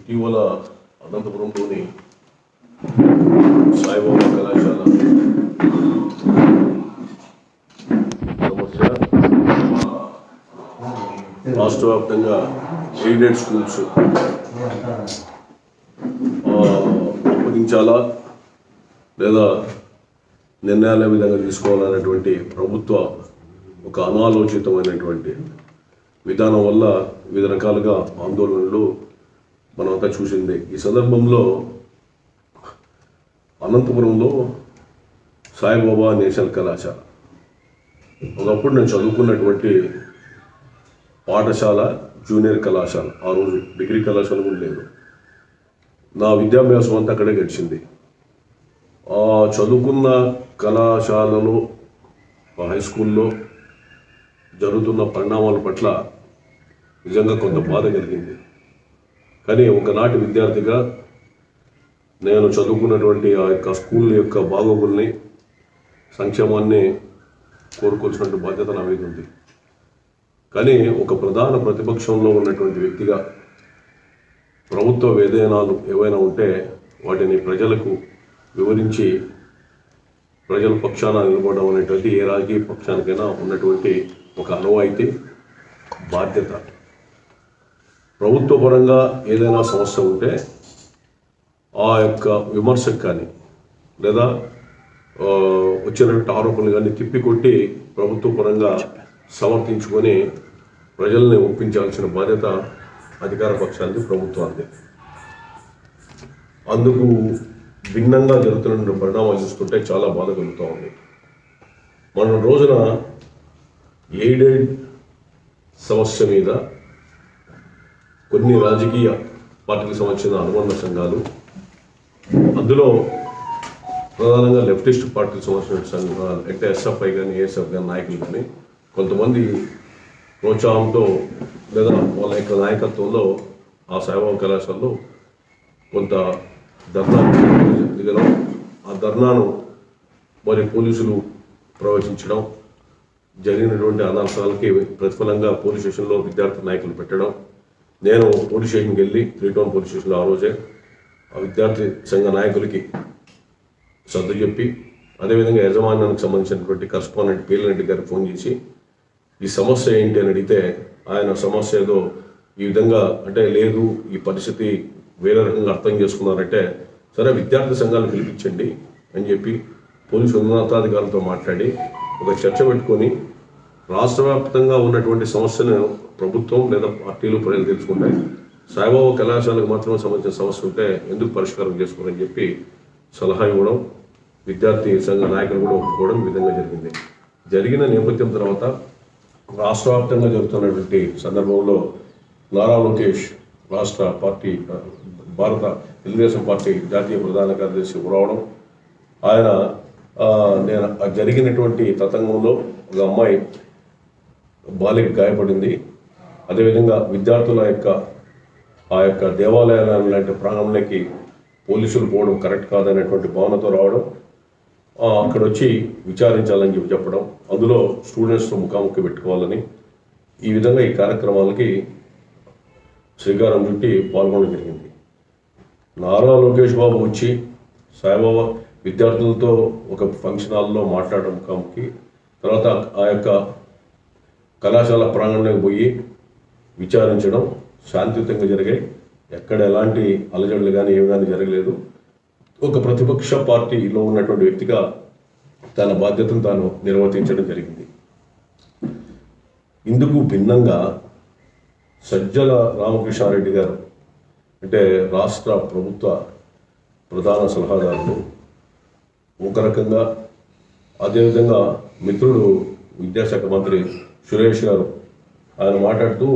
ఇటీవల అనంతపురంలోని సాయిబాబా కళాశాల సమస్య రాష్ట్ర వ్యాప్తంగా ఎయిడెడ్ స్కూల్స్ అప్పగించాలా లేదా నిర్ణయాల విధంగా తీసుకోవాలనేటువంటి ప్రభుత్వ ఒక అనాలోచితమైనటువంటి విధానం వల్ల వివిధ రకాలుగా ఆందోళనలు మనమంతా చూసింది. ఈ సందర్భంలో అనంతపురంలో సాయిబాబా నేషనల్ కళాశాల ఒకప్పుడు నేను చదువుకున్నటువంటి పాఠశాల, జూనియర్ కళాశాల, ఆ రోజు డిగ్రీ కళాశాల కూడా లేదు. నా విద్యాభ్యాసం అంతా అక్కడే గడిచింది. ఆ చదువుకున్న కళాశాలలో హై స్కూల్లో జరుగుతున్న పరిణామాల పట్ల నిజంగా కొంత బాధ కలిగింది. కానీ ఒకనాటి విద్యార్థిగా నేను చదువుకున్నటువంటి ఆ యొక్క స్కూల్ యొక్క బాగోగుల్ని, సంక్షేమాన్ని కోరుకోవాల్సినటువంటి బాధ్యత నా మీద ఉంది. కానీ ఒక ప్రధాన ప్రతిపక్షంలో ఉన్నటువంటి వ్యక్తిగా ప్రభుత్వ విధానాలు ఏవైనా ఉంటే వాటిని ప్రజలకు వివరించి ప్రజల పక్షాన నిలబడడం అనేటువంటి ఏ రాజకీయ పక్షానికైనా ఉన్నటువంటి ఒక అనువాయితీ, బాధ్యత. ప్రభుత్వ పరంగా ఏదైనా సమస్య ఉంటే ఆ యొక్క విమర్శకు కానీ లేదా వచ్చినటువంటి ఆరోపణలు కానీ తిప్పికొట్టి ప్రభుత్వ పరంగా సమర్థించుకొని ప్రజల్ని ఒప్పించాల్సిన బాధ్యత అధికార పక్షానికి, ప్రభుత్వానికి. అందుకు భిన్నంగా జరుగుతున్న పరిణామాలు చూస్తుంటే చాలా బాధ కలుగుతూ ఉంది. మన రోజున ఎయిడెడ్ సమస్య మీద కొన్ని రాజకీయ పార్టీలకు సంబంధించిన అనుబంధ సంఘాలు, అందులో ప్రధానంగా లెఫ్టిస్ట్ పార్టీకి సంబంధించిన సంఘాలు అంటే ఎస్ఎఫ్ఐ కానీ ఏఎస్ఎఫ్ కానీ నాయకులు కానీ కొంతమంది ప్రోత్సాహంతో లేదా వాళ్ళ యొక్క నాయకత్వంలో ఆ సాయిబాబా కళాశాలలో కొంత ధర్నా దిగడం, ఆ ధర్నాను మరి పోలీసులు ప్రవేశించడం, జరిగినటువంటి అనర్థాలకి ప్రతిఫలంగా పోలీస్ స్టేషన్లో విద్యార్థి నాయకులు పెట్టడం. నేను పోలీస్ స్టేషన్కి వెళ్ళి 3 టౌన్ పోలీస్ స్టేషన్లో ఆ రోజే ఆ విద్యార్థి సంఘ నాయకులకి సర్దు చెప్పి, అదేవిధంగా యజమాన్యానికి సంబంధించినటువంటి కరస్పాండెంట్ పేలిరెడ్డి గారికి ఫోన్ చేసి ఈ సమస్య ఏంటి అని అడిగితే ఆయన సమస్య ఏదో ఈ విధంగా అంటే లేదు, ఈ పరిస్థితి వేరే రకంగా అర్థం చేసుకున్నారంటే సరే విద్యార్థి సంఘాలు పిలిపించండి అని చెప్పి పోలీసు ఉన్నతాధికారులతో మాట్లాడి ఒక చర్చ పెట్టుకొని రాష్ట్ర వ్యాప్తంగా ఉన్నటువంటి సమస్యను ప్రభుత్వం లేదా పార్టీలు ప్రజలు తెలుసుకుంటాయి, సాయిబాబా కళాశాలకు మాత్రమే సంబంధించిన సమస్య ఉంటే ఎందుకు పరిష్కారం చేసుకోరని చెప్పి సలహా ఇవ్వడం, విద్యార్థి సంఘ నాయకులు కూడా ఒప్పుకోవడం ఈ విధంగా జరిగింది. జరిగిన నేపథ్యం తర్వాత రాష్ట్ర వ్యాప్తంగా జరుగుతున్నటువంటి సందర్భంలో నారా లోకేష్ రాష్ట్ర పార్టీ భారత తెలుగుదేశం పార్టీ జాతీయ ప్రధాన కార్యదర్శి రావడం, ఆయన నేను జరిగినటువంటి తతంగంలో ఒక అమ్మాయి బాలిక గాయపడింది, అదేవిధంగా విద్యార్థుల యొక్క ఆ యొక్క దేవాలయాల లాంటి ప్రాంగణంలోకి పోలీసులు పోవడం కరెక్ట్ కాదనేటువంటి భావనతో రావడం, అక్కడ వచ్చి విచారించాలని చెప్పడం, అందులో స్టూడెంట్స్తో ముఖాముఖి పెట్టుకోవాలని ఈ విధంగా ఈ కార్యక్రమాలకి శ్రీకారం చుట్టి పాల్గొనడం జరిగింది. నారా లోకేష్ బాబు వచ్చి సాయిబాబా విద్యార్థులతో ఒక ఫంక్షన్ హాల్లో మాట్లాడడం ముఖాముఖి, తర్వాత ఆ యొక్క కళాశాల ప్రాంగణంలోకి పోయి విచారించడం శాంతియుతంగా జరిగాయి. ఎక్కడ ఎలాంటి అలజడులు కానీ ఏమి కానీ జరగలేదు. ఒక ప్రతిపక్ష పార్టీలో ఉన్నటువంటి వ్యక్తిగా తన బాధ్యతను తాను నిర్వర్తించడం జరిగింది. ఇందుకు భిన్నంగా సజ్జల రామకృష్ణారెడ్డి గారు అంటే రాష్ట్ర ప్రభుత్వ ప్రధాన సలహాదారులు ఒక రకంగా, అదేవిధంగా మిత్రుడు విద్యాశాఖ మంత్రి సురేష్ గారు ఆయన మాట్లాడుతూ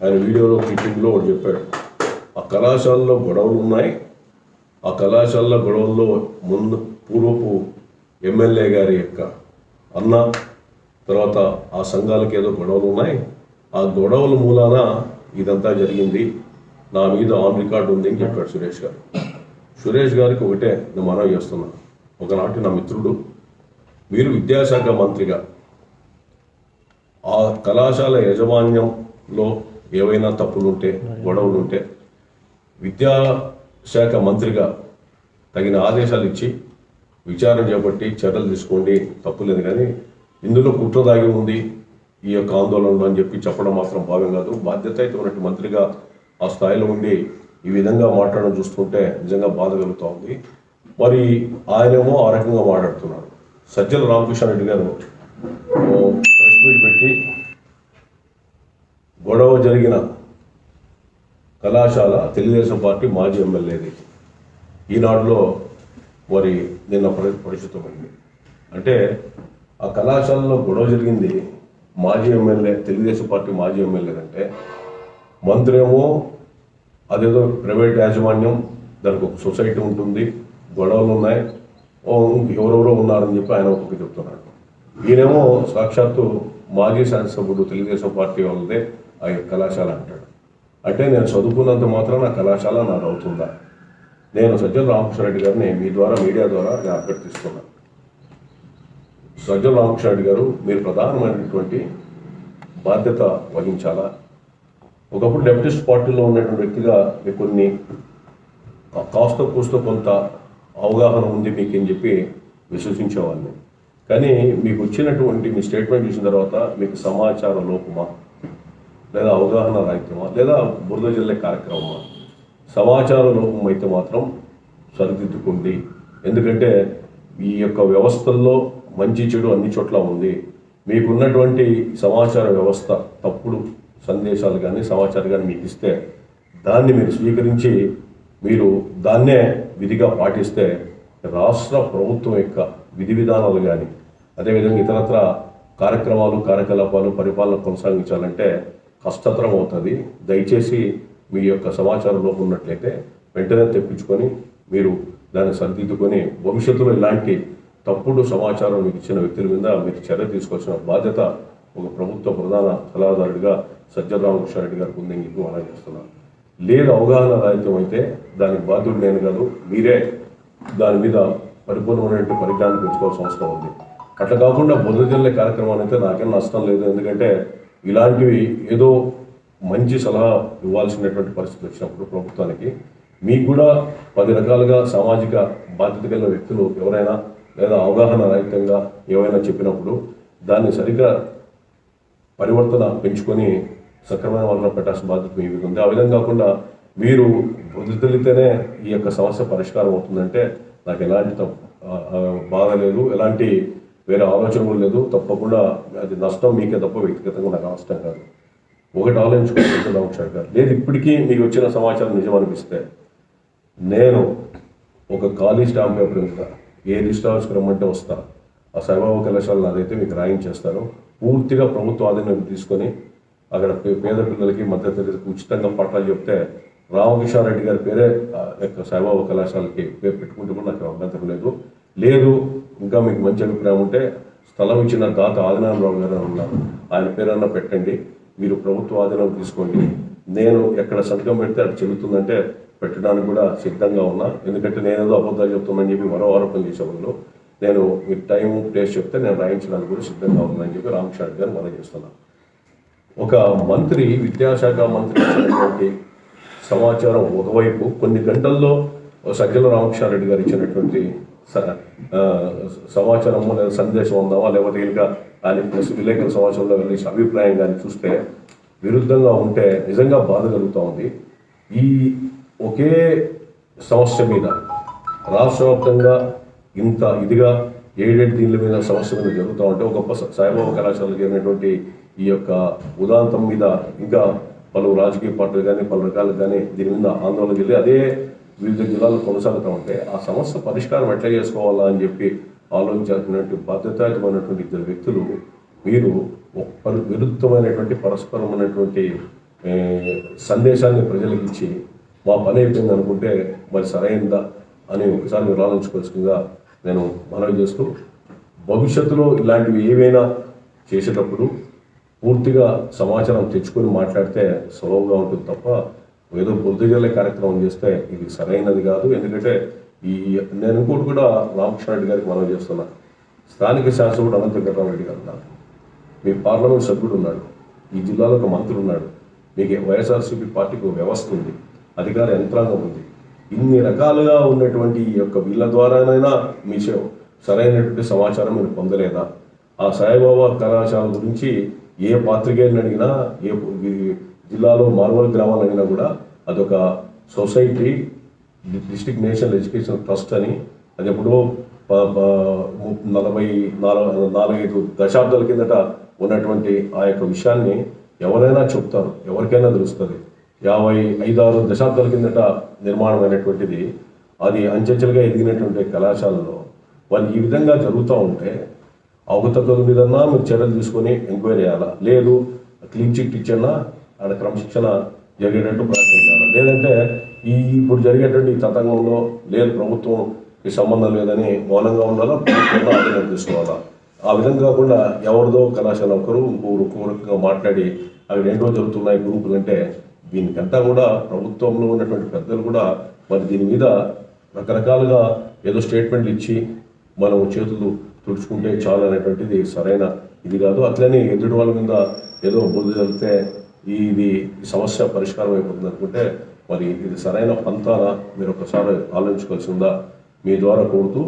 ఆయన వీడియోలో క్లిప్పింగ్లో ఒకటి చెప్పాడు, ఆ కళాశాలలో గొడవలు ఉన్నాయి, ఆ కళాశాల గొడవల్లో పూర్వపు ఎమ్మెల్యే గారి యొక్క అన్న, తర్వాత ఆ సంఘాలకి ఏదో గొడవలు ఉన్నాయి, ఆ గొడవల మూలాన ఇదంతా జరిగింది, నా మీద ఆన్ రికార్డు ఉంది అని చెప్పాడు సురేష్ గారు. సురేష్ గారికి ఒకటే నేను మనవి చేస్తున్నా, ఒకనాటి నా మిత్రుడు, మీరు విద్యాశాఖ మంత్రిగా ఆ కళాశాల యాజమాన్యంలో ఏవైనా తప్పులుంటే, గొడవలుంటే విద్యాశాఖ మంత్రిగా తగిన ఆదేశాలు ఇచ్చి విచారణ చేపట్టి చర్యలు తీసుకోండి, తప్పులేదు. కానీ ఇందులో కుట్ర దాగి ఉంది ఈ యొక్క ఆందోళనలో అని చెప్పి చెప్పడం మాత్రం భావ్యం కాదు. బాధ్యతాయుతమైనటువంటి మంత్రిగా ఆ స్థాయిలో ఉండి ఈ విధంగా మాట్లాడడం చూస్తుంటే నిజంగా బాధ కలుగుతూ ఉంది. మరి ఆయనేమో ఆ రకంగా మాట్లాడుతున్నాడు. సజ్జల రామకృష్ణారెడ్డి గారు ప్రెస్ మీట్ పెట్టి గొడవ జరిగిన కళాశాల తెలుగుదేశం పార్టీ మాజీ ఎమ్మెల్యేది ఈనాడులో మరి నిన్న పరిచితమైంది. అంటే ఆ కళాశాలలో గొడవ జరిగింది మాజీ ఎమ్మెల్యే, తెలుగుదేశం పార్టీ మాజీ ఎమ్మెల్యే అంటే, మంత్రి ఏమో అదేదో ప్రైవేట్ యాజమాన్యం, దానికి ఒక సొసైటీ ఉంటుంది, గొడవలు ఉన్నాయి, ఎవరెవరో ఉన్నారని చెప్పి ఆయన ఒకటి చెప్తున్నాడు. ఈయనేమో సాక్షాత్తు మాజీ శాసనసభ్యుడు తెలుగుదేశం పార్టీ వాళ్ళదే ఆ కళాశాల అంటాడు. అంటే నేను చదువుకున్నంత మాత్రం నా కళాశాల నాకు అవుతుందా? నేను సజ్జల రామకృష్ణారెడ్డి గారిని మీ ద్వారా, మీడియా ద్వారా నేను అభ్యర్థిస్తున్నాను. సజ్జల రామకృష్ణారెడ్డి గారు, మీరు ప్రధానమైనటువంటి బాధ్యత వహించాలా. ఒకప్పుడు లెఫ్టిస్ట్ పార్టీలో ఉన్నటువంటి వ్యక్తిగా మీకు కొన్ని కాస్త కూస్తో కొంత అవగాహన ఉంది మీకు అని చెప్పి విశ్వసించేవాడిని. కానీ మీకు వచ్చినటువంటి మీ స్టేట్మెంట్ చూసిన తర్వాత మీకు సమాచార లోపమా, లేదా అవగాహన రాహిత్యమా, లేదా బురద జల్లే కార్యక్రమమా? సమాచార లోపం అయితే మాత్రం సరిదిద్దుకోండి. ఎందుకంటే ఈ యొక్క వ్యవస్థల్లో మంచి చెడు అన్ని చోట్ల ఉంది. మీకున్నటువంటి సమాచార వ్యవస్థ తప్పుడు సందేశాలు కానీ సమాచారం కానీ మీకు ఇస్తే దాన్ని మీరు స్వీకరించి మీరు దాన్నే విధిగా పాటిస్తే రాష్ట్ర ప్రభుత్వం యొక్క విధి విధానాలు కానీ అదేవిధంగా ఇతరత్ర కార్యకలాపాలు పరిపాలన కొనసాగించాలంటే కష్టతరం అవుతుంది. దయచేసి మీ యొక్క సమాచారం లోపం ఉన్నట్లయితే వెంటనే తెప్పించుకొని మీరు దాన్ని సరిదిద్దుకొని భవిష్యత్తులో ఇలాంటి తప్పుడు సమాచారం మీకు ఇచ్చిన వ్యక్తుల మీద మీరు చర్య తీసుకోవాల్సిన బాధ్యత ఒక ప్రభుత్వ ప్రధాన సలహాదారుడిగా సజ్జల రామకృష్ణారెడ్డి గారికి ఉందని చెప్పి మనం చేస్తున్నాను. లేదు అవగాహన రాహిత్యం అయితే దానికి బాధ్యుడు నేను కాదు, మీరే దాని మీద పరిపూర్ణమైనటువంటి పరిజ్ఞానం పెంచుకోవాల్సిన అవసరం ఉంది. అట్లా కాకుండా బురద జల్లే కార్యక్రమాన్ని అయితే నాకేం నష్టం లేదు. ఎందుకంటే ఇలాంటివి ఏదో మంచి సలహా ఇవ్వాల్సినటువంటి పరిస్థితి వచ్చినప్పుడు ప్రభుత్వానికి మీకు కూడా 10 రకాలుగా సామాజిక బాధ్యత కలిగిన వ్యక్తులు ఎవరైనా లేదా అవగాహన రహితంగా ఏవైనా చెప్పినప్పుడు దాన్ని సరిగ్గా పరివర్తన పెంచుకొని సక్రమైన వాళ్ళలో పెట్టాల్సిన బాధ్యత మీ మీద ఉంది. ఆ విధంగా కాకుండా మీరు వదిలితేనే ఈ యొక్క సమస్య పరిష్కారం అవుతుందంటే నాకు ఎలాంటి బాధ లేదు, ఎలాంటి వేరే ఆలోచన కూడా లేదు. తప్పకుండా అది నష్టం మీకే తప్ప వ్యక్తిగతంగా నాకు నష్టం కాదు. ఒకటి ఆలోచించుకోవచ్చు రామకృష్ణ గారు, లేదు ఇప్పటికీ మీకు వచ్చిన సమాచారం నిజం అనిపిస్తే నేను ఒక ఖాళీ స్టాంప్ పేపర్ మీద ఏ లిస్ట్ హౌస్కి రమ్మంటే వస్తా, ఆ సర్వభౌమ కళాశాల నాదైతే మీకు రాయించేస్తాను. పూర్తిగా ప్రభుత్వ ఆధీనం తీసుకొని అక్కడ పేద పిల్లలకి మధ్యతరగతికి ఉచితంగా పట్టాలు చెప్తే రామకృష్ణారెడ్డి గారి పేరే సర్వభౌమ కళాశాలకి పేరు పెట్టుకుంటే కూడా నాకు అభ్యంతరం లేదు. లేదు ఇంకా మీకు మంచి అభిప్రాయం ఉంటే స్థలం ఇచ్చిన దాత ఆదినారాయణరావు గారు ఉన్నారు, ఆయన పేరన్నా పెట్టండి, మీరు ప్రభుత్వ ఆధీనం తీసుకోండి. నేను ఎక్కడ సంతకం పెడితే అది చెల్లుతుందంటే పెట్టడానికి కూడా సిద్ధంగా ఉన్నా. ఎందుకంటే నేనేదో అబద్ధాలు చెప్తున్నానని చెప్పి మరో ఆరోపణ చేసేవాళ్ళు. నేను మీకు టైం ప్లేస్ చెప్తే నేను రాయించడానికి కూడా సిద్ధంగా ఉందని చెప్పి రామకృష్ణ గారు మనం చేస్తున్నాను. ఒక మంత్రి, విద్యాశాఖ మంత్రి ఇచ్చినటువంటి సమాచారం ఒకవైపు, కొన్ని గంటల్లో సజ్జల రామకృష్ణారెడ్డి గారు ఇచ్చినటువంటి సమాచారము లేదా సందేశం ఉందామా, లేకపోతే ఇంకా ఆయన ప్రెస్ విలేకరుల సమాచారంలో వెళ్ళి అభిప్రాయం కానీ చూస్తే విరుద్ధంగా ఉంటే నిజంగా బాధ కలుగుతూ ఉంది. ఈ ఒకే సమస్య మీద రాష్ట్ర వ్యాప్తంగా ఇంత ఇదిగా ఏడేడు దీనిల మీద సమస్య మీద జరుగుతూ ఉంటే ఒక గొప్ప సాయిబాబా కళాశాలకు జరిగినటువంటి ఈ యొక్క ఉదాంతం మీద ఇంకా పలు రాజకీయ పార్టీలు కానీ పలు రకాలు కానీ దీని మీద ఆందోళన వెళ్ళి అదే వివిధ జిల్లాల్లో కొనసాగుతూ ఉంటే ఆ సమస్య పరిష్కారం ఎట్లా చేసుకోవాలా అని చెప్పి ఆలోచించాల్సినటువంటి బాధ్యతాయుతమైనటువంటి ఇద్దరు వ్యక్తులు మీరు విరుద్ధమైనటువంటి పరస్పరమైనటువంటి సందేశాన్ని ప్రజలకు ఇచ్చి మా పని అయిపోయింది అనుకుంటే మరి సరైనదా అని ఒకసారి మీరు ఆలోచించుకోవాల్సిందిగా నేను మనవి చేస్తూ, భవిష్యత్తులో ఇలాంటివి ఏవైనా చేసేటప్పుడు పూర్తిగా సమాచారం తెచ్చుకొని మాట్లాడితే సులభంగా ఉంటుంది తప్ప ఏదో బుద్ధిజల్లే కార్యక్రమం చేస్తే ఇది సరైనది కాదు. ఎందుకంటే నేను ఇంకోటి కూడా రామకృష్ణారెడ్డి గారికి మనవి చేస్తున్నా, స్థానిక శాసనసభ్యుడు అనంత వెంకటరామరెడ్డి గారు ఉన్నారు, మీ పార్లమెంట్ సభ్యుడు ఉన్నాడు, ఈ జిల్లాలో ఒక మంత్రి ఉన్నాడు, మీకు వైఎస్ఆర్సీపీ పార్టీకి ఒక వ్యవస్థ ఉంది. అధికార యంత్రాంగం ఉంది. ఇన్ని రకాలుగా ఉన్నటువంటి ఈ యొక్క వీళ్ళ ద్వారానైనా మీ సరైనటువంటి సమాచారం మీరు పొందలేదా? ఆ సాయిబాబా కళాశాల గురించి ఏ పాత్రికేయుని అడిగినా, ఏ జిల్లాలో మారుమూల గ్రామాలు అడిగినా కూడా అదొక society, district national education trust అని, అది ఎప్పుడో 45 దశాబ్దాల కిందట ఉన్నటువంటి ఆ యొక్క విషయాన్ని ఎవరైనా చెప్తారు, ఎవరికైనా తెలుస్తుంది. 56 దశాబ్దాల కిందట నిర్మాణమైనటువంటిది, అది అంచెంచెలుగా ఎదిగినటువంటి కళాశాలలో వాళ్ళు ఈ విధంగా జరుగుతూ ఉంటే అవకతవకల మీదన్నా మీరు చర్యలు తీసుకొని ఎంక్వైరీ చేయాలా, లేదు క్లీన్ చిట్ ఇచ్చన్నా ఆడ క్రమశిక్షణ జరిగేటట్టు ప్రయత్నించాలి. లేదంటే ఇప్పుడు జరిగేటువంటి తతంగంలో లేదు ప్రభుత్వంకి సంబంధం లేదని మౌనంగా ఉండాలా, ప్రభుత్వంలో ఆధీనం తీసుకోవాలా. ఆ విధంగా కాకుండా ఎవరిదో కళాశాల ఒక్కొక్కరుగా మాట్లాడి అవి రెండో జరుగుతున్నాయి గ్రూపులు అంటే, దీనికంతా కూడా ప్రభుత్వంలో ఉన్నటువంటి పెద్దలు కూడా మరి దీని మీద రకరకాలుగా ఏదో స్టేట్మెంట్లు ఇచ్చి మనం చేతులు తుడుచుకుంటే చాలు అనేటువంటిది సరైన ఇది కాదు. అట్లనే ఎదుటి వాళ్ళ మీద ఏదో బుద్ధి చదివితే ఈ సమస్య పరిష్కారం అయిపోతుంది అనుకుంటే మరి ఇది సరైన పంతాన మీరు ఒకసారి ఆలోచించుకోవాల్సిందా మీ ద్వారా కోరుతూ,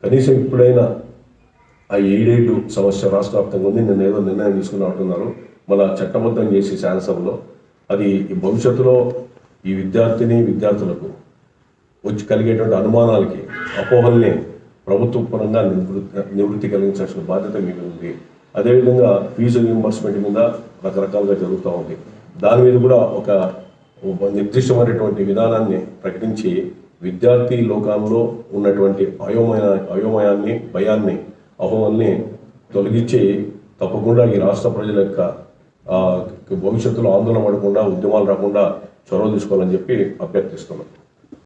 కనీసం ఇప్పుడైనా ఆ ఎయిడెడ్ సమస్య రాష్ట్ర వ్యాప్తంగా ఉంది. నేను ఏదో నిర్ణయం తీసుకుని అంటున్నారు, మన చట్టబద్ధం చేసి శాసనసభలో అది భవిష్యత్తులో ఈ విద్యార్థులకు వచ్చి కలిగేటువంటి అనుమానాలకి, అపోహల్ని ప్రభుత్వ పరంగా నివృత్తి కలిగించాల్సిన బాధ్యత మీకు ఉంది. అదేవిధంగా ఫీజు రీయింబర్స్మెంట్ మీద రకరకాలుగా జరుగుతూ ఉంది. దాని మీద కూడా ఒక నిర్దిష్టమైనటువంటి విధానాన్ని ప్రకటించి విద్యార్థి లోకంలో ఉన్నటువంటి అయోమయాన్ని, భయాన్ని, అపోహల్ని తొలగించి తప్పకుండా ఈ రాష్ట్ర ప్రజల యొక్క భవిష్యత్తులో ఆందోళన పడకుండా, ఉద్యమాలు రాకుండా చొరవ తీసుకోవాలని చెప్పి అభ్యర్థిస్తున్నాను.